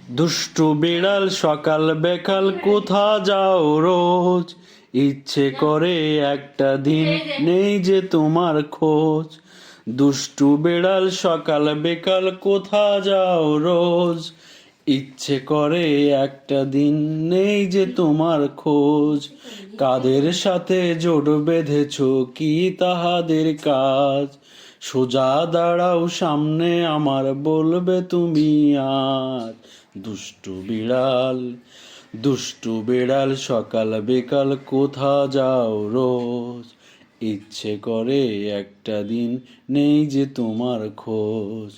দুষ্টু বিড়াল সকাল বেকাল কোথা যাও রোজ, ইচ্ছে করে একটা দিন নেই যে তোমার খোঁজ। দুষ্টু বিড়াল সকাল বেকাল কোথা যাও রোজ, ইচ্ছে করে একটা দিন নেই যে তোমার খোঁজ। কাদের সাথে জোট বেঁধেছ কি তাহাদের কাজ, সোজা দাঁড়াও সামনে আমার বলবে তুমি আর। দুষ্টু বিড়াল, দুষ্টু বিড়াল সকাল বেকাল কোথা যাও রোজ, ইচ্ছে করে একটা দিন নেই যে তোমার খোঁজ।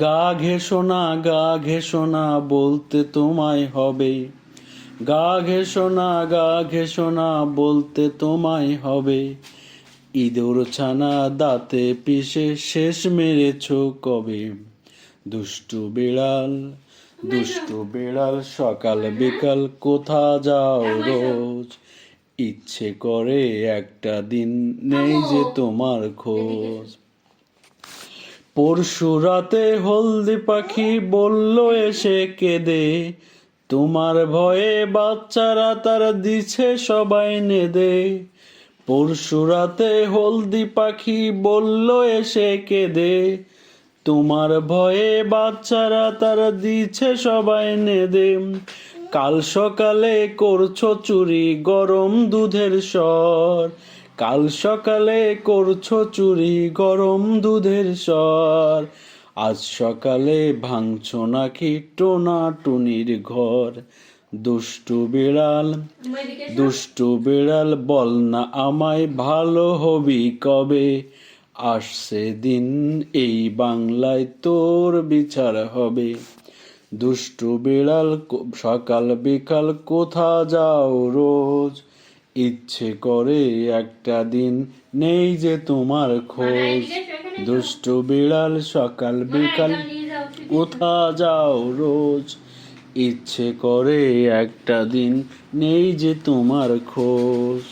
গা ঘেঁষো না, গা ঘেঁষো না বলতে তোমায় হবে, গা ঘেঁষো না, গা ঘেঁষো না বলতে তোমায় হবে। ইঁদুর ছানা দাঁতে পিষে শেষ মেরেছ কবে। দুষ্টু বিড়াল, দুষ্টু বিড়াল সকাল বিকাল কোথা যাও রোজ, ইচ্ছে করে একটা দিন নেই যে তোমার খোঁজ। পরশু রাতে হলদি পাখি বলল এসে কেঁদে, তোমার ভয়ে বাচ্চারা তার দিছে সবাই নেদে। পরশু রাতে হলদি পাখি বলল এসে কেঁদে, তোমার ভয়ে বাচ্চারা তার দিছে সবাই নেদে। কাল সকালে করছো চুরি গরম দুধের স্বর, কাল সকালে করছো চুরি গরম দুধের স্বর। আজ সকালে ভাঙছো নাকি টোনা টুনির ঘর। দুষ্টু বিড়াল, দুষ্টু বিড়াল বল না আমায় ভালো হবি কবে, আসছে দিন এই বাংলায় তোর বিচার হবে। দুষ্টু বিড়াল সকাল বিকাল কোথা যাও রোজ, ইচ্ছে করে একটা দিন নেই যে তোমার খোঁজ। দুষ্টু বিড়াল সকাল বিকাল কোথা যাও রোজ, ইচ্ছে করে একটা দিন নেই যে তোমার খোঁজ।